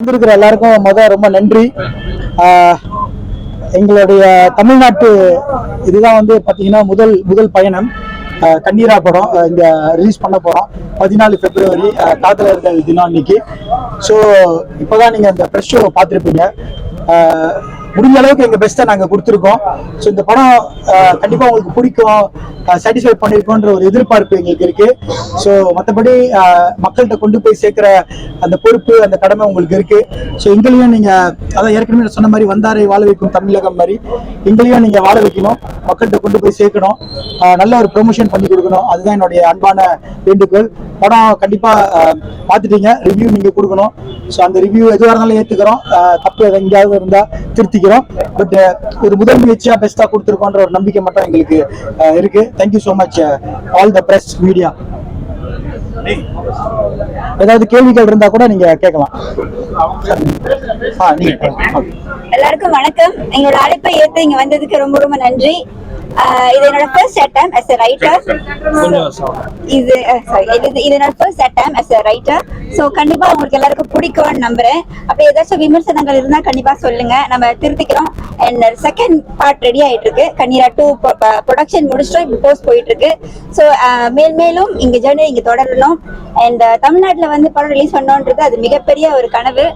வந்திருக்கிற எல்லாருக்கும் ரொம்ப நன்றி. எங்களுடைய தமிழ்நாட்டு இதுதான் வந்து பார்த்தீங்கன்னா முதல் பயணம். கண்ணீரா படம் இங்க ரிலீஸ் பண்ண போறோம் 14 பிப்ரவரி காதலர்கள் தினம் அன்னைக்கு. ஸோ இப்போதான் நீங்க அந்த ப்ரெஷ் ஷோ பார்த்துருப்பீங்க. முடிஞ்ச அளவுக்கு எங்க பெஸ்ட்டை நாங்க கொடுத்துருக்கோம். ஸோ இந்த படம் கண்டிப்பா உங்களுக்கு பிடிக்கும், சாட்டிஸ்ஃபை பண்ணிருக்கோன்ற ஒரு எதிர்பார்ப்பு எங்களுக்கு இருக்கு. ஸோ மற்றபடி மக்கள்கிட்ட கொண்டு போய் சேர்க்கிற அந்த பொறுப்பு, அந்த கடமை உங்களுக்கு இருக்கு. ஸோ எங்களையும் நீங்க அதான் ஏற்கனவே சொன்ன மாதிரி வந்தாரை வாழ வைக்கும் தமிழகம் மாதிரி எங்களையும் நீங்க வாழ வைக்கணும், மக்கள்கிட்ட கொண்டு போய் சேர்க்கணும், நல்ல ஒரு ப்ரொமோஷன் பண்ணி கொடுக்கணும். அதுதான் என்னுடைய அன்பான வேண்டுகோள். படம் கண்டிப்பா பார்த்துட்டீங்க, ரிவ்யூ நீங்க கொடுக்கணும். ஸோ அந்த ரிவ்யூ எதுவாக இருந்தாலும் ஏற்றுக்கிறோம், தப்பு எங்கேயாவது இருந்தா திருத்திக்கிறோம். பட் ஒரு முதல் முயற்சியா பெஸ்டா கொடுத்துருக்கோன்ற ஒரு நம்பிக்கை மட்டும் எங்களுக்கு இருக்கு. Thank you so much all the press media. ஏதாவது கேள்விகள் இருந்தா கூட நீங்க கேட்கலாம். எல்லாருக்கும் வணக்கம். எங்களோட அழைப்பை ஏற்று இங்க வந்ததுக்கு ரொம்ப ரொம்ப நன்றி. இது என்னோட first attempt as a writer. இது என்னோட first attempt as a writer. So கண்டிப்பா உங்களுக்கு எல்லாருக்கும் பிடிக்கும்னு நம்புறேன். அப்படி ஏதாச்சும் விமர்சனங்கள் இருந்தா கண்டிப்பா சொல்லுங்க, நம்ம திருத்திக்கிறோம். அண்ட் செகண்ட் பார்ட் ரெடி ஆயிட்டு இருக்கு. கண்ணீரா 2 ப்ரொடக்ஷன் முடிச்சுட்டு இப்போ போஸ்ட் போயிட்டு இருக்கு. ஸோ மேலும் இங்க ஜேர்னி இங்க தொடரணும். அண்ட் தமிழ்நாட்டுல வந்து படம் ரிலீஸ் பண்ணோன்றது அது மிகப்பெரிய ஒரு கனவு.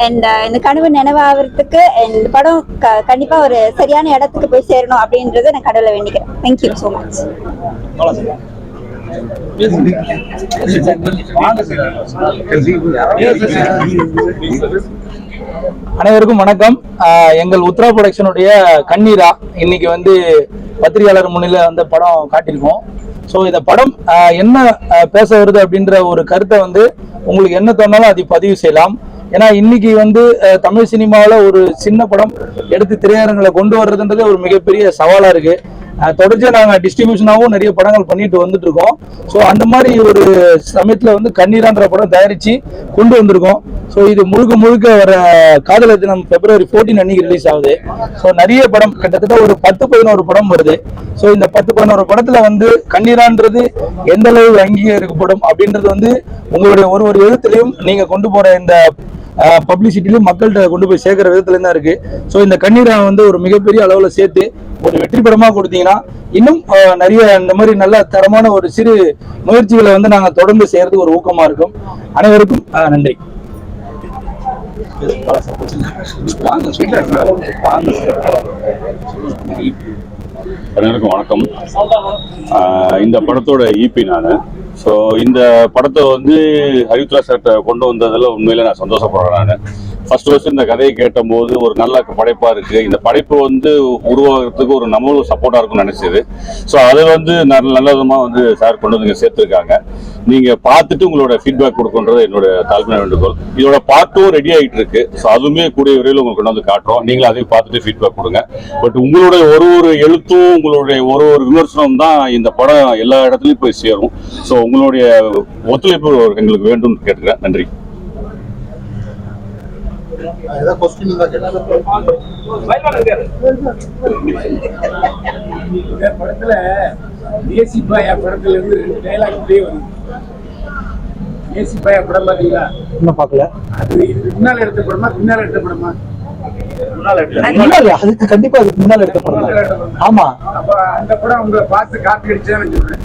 அண்ட் இந்த கனவு நினைவாகிறதுக்கு இந்த படம் கண்டிப்பா ஒரு சரியான இடத்துக்கு போய் சேரணும் அப்படின்றத நான் கடவுளை வேண்டிக்கிறேன். Thank you so much. அனைவருக்கும் வணக்கம். எங்கள் உத்ரா ப்ரொடக்ஷனுடைய கண்ணீரா இன்னைக்கு வந்து பத்திரிகையாளர் முன்னிலை வந்து படம் காட்டியிருக்கோம். ஸோ இந்த படம் என்ன பேச வருது அப்படின்ற ஒரு கருத்தை வந்து உங்களுக்கு என்ன தோணாலும் அதை பதிவு செய்யலாம். ஏன்னா இன்னைக்கு வந்து தமிழ் சினிமாவில் ஒரு சின்ன படம் எடுத்து திரையரங்களை கொண்டு வர்றதுன்றது ஒரு மிகப்பெரிய சவாலாக இருக்கு. தொடர்ச்சியாக நாங்கள் டிஸ்ட்ரிபியூஷனாகவும் நிறைய படங்கள் பண்ணிட்டு வந்துட்டு இருக்கோம். ஸோ அந்த மாதிரி ஒரு சமயத்தில் வந்து கண்ணீரான்ற படம் தயாரித்து கொண்டு வந்திருக்கோம். ஸோ இது முழுக்க வர காதலர் தினம் February 14 அன்னைக்கு ரிலீஸ் ஆகுது. ஸோ நிறைய படம் கிட்டத்தட்ட ஒரு 10-11 படம் வருது. ஸோ இந்த 10-11 படத்துல வந்து கண்ணீரான்றது எந்த அளவு அங்கீகரிக்கப்படும் அப்படின்றது வந்து உங்களுடைய ஒரு எழுத்துலையும் நீங்க கொண்டு போற இந்த பப்ளிசிட்டிலையும் மக்கள்கிட்ட கொண்டு போய் சேர்க்கிற விதத்துல தான் இருக்கு. ஸோ இந்த கண்ணீரை வந்து ஒரு மிகப்பெரிய அளவுல சேர்த்து ஒரு வெற்றி படமா கொடுத்தீங்கன்னா இன்னும் நிறைய இந்த மாதிரி நல்ல தரமான ஒரு சிறு முயற்சிகளை வந்து நாங்க தொடர்ந்து செய்யறதுக்கு ஒரு ஊக்கமா இருக்கும். அனைவருக்கும் நன்றி. அனைவருக்கும் வணக்கம். இந்த படத்தோட ஈபி நான். ஸோ இந்த படத்தை வந்து ஹரித்ரா சார்ட்ட கொண்டு வந்ததில் உண்மையில நான் சந்தோஷப்படுறேன். நான் ஃபர்ஸ்ட் இந்த கதையை கேட்டபோது ஒரு நல்ல படைப்பா இருக்கு, இந்த படைப்பு வந்து உருவாகிறதுக்கு ஒரு நம்மளும் சப்போர்ட்டா இருக்கும்னு நினைச்சது. ஸோ அதை வந்து நல்ல விதமா வந்து சார் கொண்டு வந்து சேர்த்துருக்காங்க. நீங்க பார்த்துட்டு உங்களோட ஃபீட்பேக் கொடுக்குன்றது என்னோட தாழ்மையான வேண்டுகோள். இதோட பார்ட்டும் ரெடி ஆகிட்டு இருக்கு. ஸோ அதுவுமே கூடிய விரைவில் உங்களுக்கு கொண்டு வந்து காட்டுறோம். நீங்களும் அதையும் பார்த்துட்டு ஃபீட்பேக் கொடுங்க. பட் உங்களுடைய ஒரு எழுத்தும் உங்களுடைய ஒரு விமர்சனம் தான் இந்த படம் எல்லா இடத்துலையும் போய் சேரும். ஸோ உங்களுடைய ஒத்துழைப்பு எங்களுக்கு வேண்டும் கேட்டுக்கிறேன். நன்றி. படத்துல தேசி பாயா படத்துல இருந்து 2 டைலாக் அப்படியே வருது. தேசி பாயா படம் பாத்தீங்களா? இன்னும் பார்க்கல. அது முன்னால எடுத்த படமா பின்னால எடுத்த படமா? அதுக்கு கண்டிப்பா அதுக்கு முன்னால எடுத்த படம். ஆமா. அப்ப அந்த படம் உங்களை பார்த்து காப்பி அடிச்சுதான் சொல்றேன்.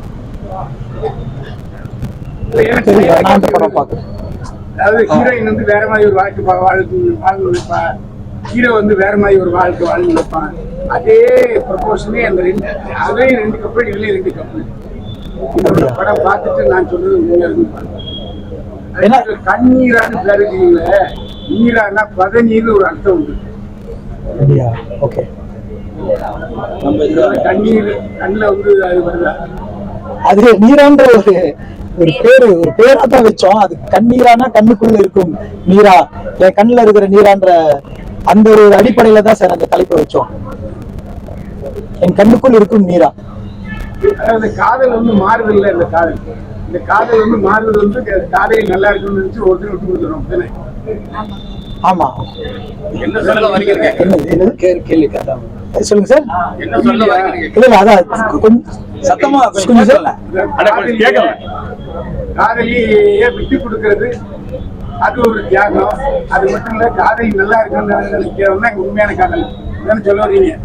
அதாவது ஹீரோயின் வந்து வேற மாதிரி ஒரு வாழ்க்கை வாழ்ந்து வைப்பா, ஹீரோ வந்து வேற மாதிரி ஒரு வாழ்க்கை வாழ்ந்து வைப்பான். அதே ப்ரொபோஷனே அந்த அதே 2 கப்பல் இதுலயும் 2 கப்பல். இந்த படம் பார்த்துட்டு நான் சொல்றது உண்மையா கண்ணீரான்னு பேருக்கீங்கள, நீரானா பதநீர்னு ஒரு அர்த்தம் உண்டு. கண்ணீர் கண்ணுல வந்து அது வருதா? அது நீரான்ற ஒரு பேரா தான் வச்சோம். அது கண்ணீரானா கண்ணுக்குள்ள இருக்கும் நீரா, என் கண்ணுல இருக்கிற நீரான்ற அந்த ஒரு அடிப்படையில தான் சார் அந்த தலைப்பை வச்சோம். என் கண்ணுக்குள் இருக்கும் நீரா. அதாவது காதல் வந்து மாறுதல் இல்லை. இந்த காதல் வந்து மாறுதல் வந்து காதல் நல்லா இருக்குன்னு நினைச்சு ஒருத்தர் விட்டு கொடுத்துரும். ஆமா. என்ன சொல்ல வரீங்க? கேள்வி கேட்டாங்க. சொல்லுங்க சார். என்ன சொல்ல வரீங்க? இல்ல அதான் கொஞ்சம் சத்தமா காதலியே விட்டு கொடுக்கறது அது ஒரு தியாகம். அது மட்டும் இல்ல, காதல் நல்லா இருக்குன்னு நினைக்கிறவங்க உண்மையான காதல் சொல்ல வரீங்க.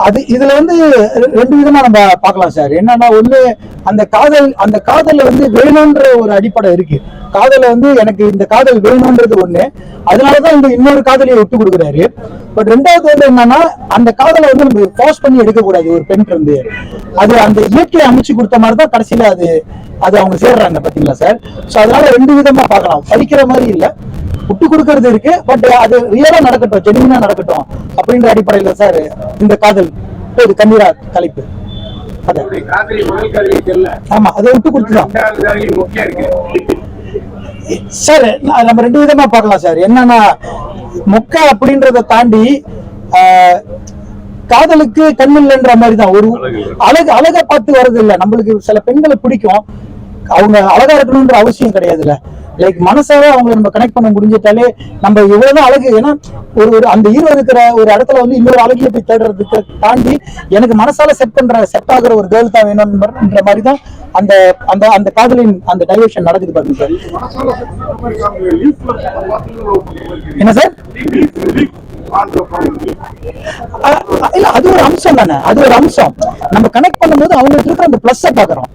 அது இதுல வந்து ரெண்டு விதமா நம்ம பார்க்கலாம் சார். என்னன்னா ஒண்ணு, அந்த காதல்ல வந்து வேணும்ன்ற ஒரு அடிப்படை இருக்கு. காதல வந்து எனக்கு இந்த காதல் வேணும்ன்றது ஒண்ணு, அதனாலதான் இந்த இன்னொரு காதலியை விட்டு கொடுக்குறாரு. பட் ரெண்டாவது வந்து என்னன்னா, அந்த காதலை வந்து நம்ம போர்ஸ் பண்ணி எடுக்க கூடாது. ஒரு பெண் இருந்து அது அந்த இயற்கையை அமைச்சு கொடுத்த மாதிரிதான் கடைசியில அது அவங்க சேர்றாங்க, பாத்தீங்களா சார். சோ அதனால ரெண்டு விதமா பார்க்கலாம். படிக்கிற மாதிரி இல்ல, விட்டு கொடுக்கறது இருக்கு, பட் அது ரியலா நடக்கட்டும், ஜெனுவினா நடக்கட்டும் அப்படின்ற அடிப்படையில சார் இந்த காதல் ஒரு கண்ணீரா தலைப்பு. ஆமா, அதை விட்டு கொடுத்துதான் சார். நம்ம ரெண்டு விதமா பார்க்கலாம் சார். என்னன்னா, மொக்க அப்படின்றத தாண்டி காதலுக்கு கண்ணில்லைன்ற மாதிரி தான். ஒரு அழகா பார்த்து வர்றது இல்ல. நம்மளுக்கு சில பெண்களை பிடிக்கும், அவங்க அழகா இருக்கணும்ன்ற அவசியம் கிடையாதுல்ல. லைக் மனசாவே அவங்களை நம்ம கனெக்ட் பண்ண முடிஞ்சிட்டாலே நம்ம இவ்வளவுதான் அழகு. ஏன்னா ஒரு அந்த ஹீரோ இருக்கிற ஒரு இடத்துல வந்து இன்னொரு அழகிய போய் தேடுறதுக்கு தாண்டி எனக்கு மனசால செட் ஆகுற ஒரு கேர்ள் தான் வேணும்ன்ற மாதிரி தான் அந்த அந்த அந்த காதலின் அந்த டைவர்ஷன் நடக்குது பாருங்க சார். என்ன சார்? இல்ல, அது ஒரு அம்சம் தானே, அது ஒரு அம்சம். நம்ம கனெக்ட் பண்ணும்போது அவங்களுக்கு இருக்கிற அந்த பிளஸ் பாக்குறோம்.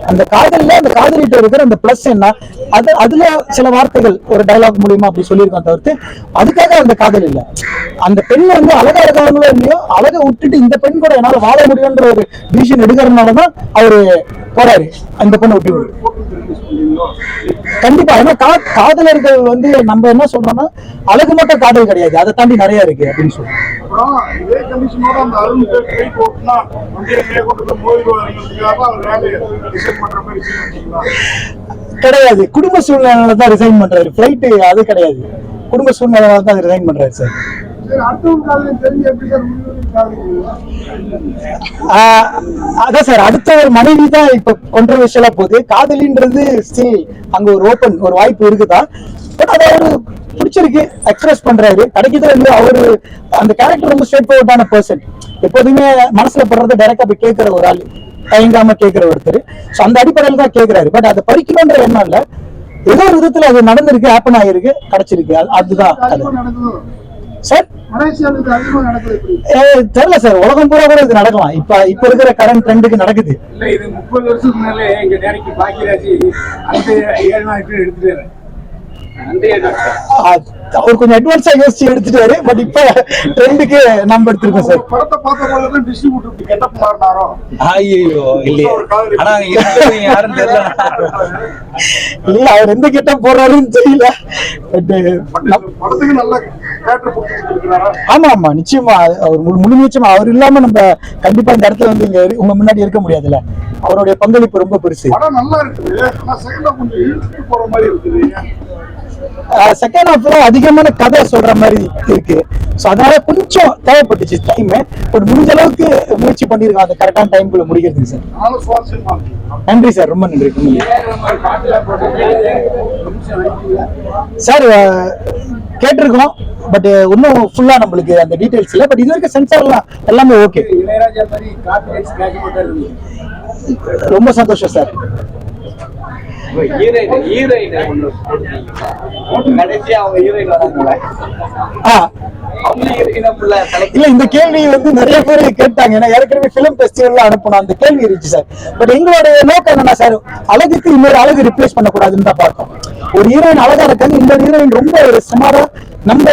அந்த காதல்ல அந்த காதலிட்ட இருக்கிற அந்த பிளஸ் என்ன, அதுல சில வார்த்தைகள் ஒரு டயலாக் மூலியமா அப்படி சொல்லியிருக்கோம் தவிர்த்து அதுக்காக அந்த காதல் இல்ல. அந்த பெண் வந்து அழகா இருக்காங்களோ இல்லையோ, அழகை விட்டுட்டு இந்த பெண் கூட என்னால வாழ முடியும்ன்ற ஒரு டிசிஷன் எடுக்கிறதுனாலதான் அவரு போறாரு அந்த பெண்ணை விட்டு. கண்டிப்பா. ஏன்னா காதலர்கள் வந்து நம்ம என்ன சொல்றோம்னா, அழகு மட்டும் காதல் கிடையாது, அதை தாண்டி நிறைய இருக்கு அப்படின்னு சொல்றோம். கிடையாது, குடும்ப சூழ்நிலை தான் ரிசைன் பண்றாரு. பிளைட் அது கிடையாது, குடும்ப சூழ்நிலை தான் ரிசைன் பண்றாரு சார். அதான் சார், அடுத்த ஒரு மனைவி தான் இப்ப கான்ட்ரோவர்ஷியலா போகுது. காதலின்றது ஸ்டில் அங்க ஒரு ஓபன் ஒரு வாய்ப்பு இருக்குதான். பட் அதை அவரு பிடிச்சிருக்கு, எக்ஸ்பிரஸ் பண்றாரு. கிடைக்குதோ இல்லையோ, அவரு அந்த கேரக்டர் ரொம்ப ஸ்ட்ரெயிட் ஃபார்வர்டான பர்சன். எப்போதுமே மனசுல படுறத டைரக்டா போய் கேட்கிற ஒரு ஆள், தயங்காம கேட்கிற ஒருத்தர். சோ அந்த அடிப்படையில் தான் கேட்கிறாரு. பட் அதை பறிக்கணும்ன்ற எண்ணம் இல்ல, ஏதோ ஒரு விதத்துல அது நடந்திருக்கு, ஹேப்பன் ஆகிருக்கு, கிடைச்சிருக்கு, அதுதான் சார். தெரியல சார், உலகம் பூரா கூட இது நடக்கலாம். இப்ப இருக்கிற கரண்ட் ட்ரெண்டுக்கு நடக்குது. இல்ல, இது 30 வருஷத்துக்கு முன்னாலே எங்க டேரக்டர் பாக்கியராஜ் அந்த 7 நாள் எடுத்துட்டு அவர் கொஞ்சம் அட்வான்ஸா யோசிச்சு எடுத்துட்டாரு. பட் இப்ப ட்ரெண்டுக்கு நம்ம எடுத்திருக்கோம் சார். படத்தை பார்த்த டிஸ்ட்ரிபியூட்டர் கெட்டப் மாறினாரோ? ஐயோ இல்லையே, ஆனா யாரும் தெரியல. இல்ல, அவர் எந்த கெட்டப் போடுறாருன்னு தெரியல. படத்துக்கு நல்ல ஆமா ஆமா, நிச்சயமா அவர் முழுமையமா அவர் இல்லாம நம்ம கண்டிப்பா இந்த இடத்துல வந்து இங்க உங்க முன்னாடி இருக்க முடியாதுல்ல. அவருடைய பங்களிப்பு ரொம்ப பெருசு. படம் நல்லா இருக்குது, ஆனா செகண்ட் ஹாஃப் கொஞ்சம் இழுத்து போற மாதிரி இருக்குது. செகண்ட் ஹாஃப்ல அதிகமான கதை சொல்ற மாதிரி இருக்கு. சோ அதனால கொஞ்சம் தேவைப்பட்டுச்சு டைம். பட் முடிஞ்ச அளவுக்கு முயற்சி பண்ணிருக்கோம் அந்த கரெக்டான டைம்குள்ள முடிக்கிறதுக்கு சார். நன்றி சார், ரொம்ப நன்றி சார். கேட்டிருக்கோம், பட் இன்னும் ஃபுல்லா நம்மளுக்கு அந்த டீடைல்ஸ் இல்ல. பட் இது வரைக்கும் சென்சார்லாம் எல்லாமே ஓகே. ரொம்ப சந்தோஷம் சார். இல்ல, இந்த கேள்வி வந்து நிறைய பேர் கேட்டாங்க. ஏன்னா ஏற்கனவே பிலிம் ஃபெஸ்டிவல்ல அனுப்பணும் அந்த கேள்வி இருந்துச்சு சார். பட் எங்களோட நோக்கம் என்னன்னா சார், அழகுக்கு இன்னொரு அழகு ரிப்ளேஸ் பண்ணக்கூடாதுன்னு தான் பார்த்தோம். ஒரு ஹீரோயின் அழகா இருக்காங்க, இந்த ஹீரோயின் ரொம்ப ஒரு சுமாரா நம்ம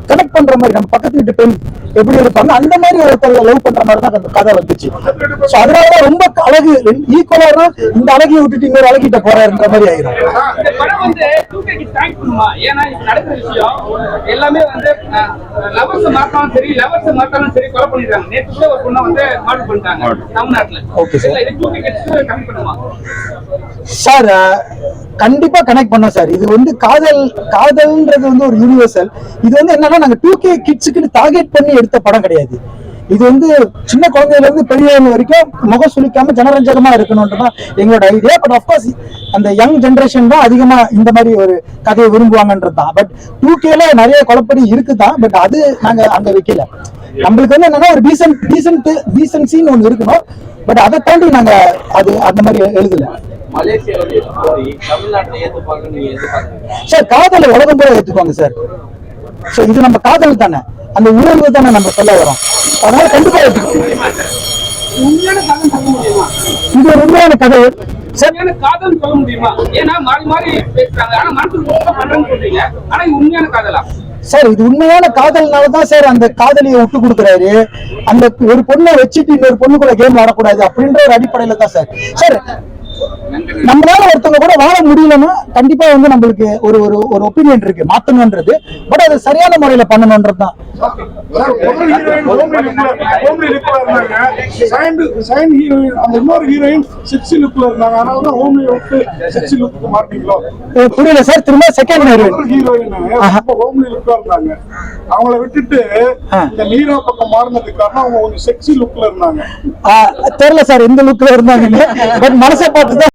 கனெக்ட் பண்ற மாதிரி, நம்ம பக்கத்து வீட்டு பெண் எப்படி இருப்பாங்க அந்த மாதிரி ஒருத்தர் லவ் பண்ற மாதிரி தான் அந்த கதை வந்துச்சு. சோ அதனாலதான் ரொம்ப அழகு ஈக்குவலா இந்த அழகியை விட்டுட்டு இன்னொரு அழகிட்ட போறாருன்ற மாதிரி ஆயிரும். இந்த படம் வந்து 2K க்கு தேங்க் பண்ணுமா? ஏன்னா இது நடக்கிற விஷயம் எல்லாமே வந்து லவர்ஸ் மாத்தாலும் சரி, லவர்ஸ் மாத்தாலும் சரி கொலை பண்ணிடுறாங்க. நேற்று கூட ஒரு பொண்ணை வந்து மார்டர் பண்ணிட்டாங்க தமிழ்நாட்டுல. ஓகே சார், இது 2K க்கு கனெக்ட் பண்ணுமா சார்? கண்டிப்பா கனெக்ட் பண்ணோம் சார். இது வந்து காதல்ன்றது வந்து ஒரு யூனிவர்சல். இது வந்து என்னன்னா, நாங்க 2K கிட்ஸுக்கு டார்கெட் பண்ணி எடுத்த படம் கிடையாது. இது வந்து சின்ன குழந்தையில இருந்து பெரியவங்க வரைக்கும் முகம் சுளிக்காம ஜனரஞ்சகமா இருக்கணும்ன்றதான் எங்களோட ஐடியா. பட் அப்கோர்ஸ் அந்த யங் ஜெனரேஷன் தான் அதிகமா இந்த மாதிரி ஒரு கதையை விரும்புவாங்கன்றதுதான். பட் 2Kல நிறைய குழப்படி இருக்குதான், பட் அது நாங்க அங்க வைக்கல. நம்மளுக்கு வந்து என்னன்னா ஒரு டீசன்சின்னு ஒண்ணு இருக்கணும். பட் அதை தாண்டி நாங்க அது அந்த மாதிரி எழுதல. மலேசியாவுடைய ஸ்டோரி தமிழ்நாட்டுல ஏத்துப்பாங்கன்னு நீங்க எதிர்பார்க்கறீங்க? சார் காதலை உலகம் பூரா ஏத்துக்குவாங்க சார். சோ இது நம்ம காதல் தானே, அந்த உணர்வு தானே நம்ம சொல்ல வரோம். அதனால கண்டிப்பா ஏத்துக்குவாங்க. உண்மையான காதல் சொல்ல முடியுமா? இது ஒரு உண்மையான கதை சார். உண்மையான காதல் சொல்ல முடியுமா? ஏன்னா மாறி மாறி பேசுறாங்க, ஆனா மனசுக்கு பண்றேன்னு சொல்றீங்க, ஆனா இது உண்மையான காதலா? சார் இது உண்மையான காதல்னாலதான் சார் அந்த காதலியை விட்டு கொடுக்குறாரு. அந்த ஒரு பொண்ணை வச்சுட்டு இன்னொரு பொண்ணுக்குள்ள கேம் ஆடக்கூடாது அப்படின்ற ஒரு அடிப்படையில தான் சார். சார் நம்மளால ஒருத்தவங்க கூட வாழ முடியலன்னா கண்டிப்பா வந்து நம்மளுக்கு ஒரு ஒரு ஒரு ஒப்பீனியன் இருக்கு, மாத்தணும்ன்றது. பட் அது சரியான முறையில பண்ணணும்ன்றது தான். புரியல சார், திரும்ப செகண்ட் ஹீரோயின் அவங்கள விட்டுட்டு இந்த நீரா பக்கம் மாறினதுக்கு காரணம் அவங்க கொஞ்சம் செக்ஸி லுக்ல இருந்தாங்க. தெரியல சார் எந்த லுக்ல இருந்தாங்கன்னு, பட் மனசை பார்த்துதான்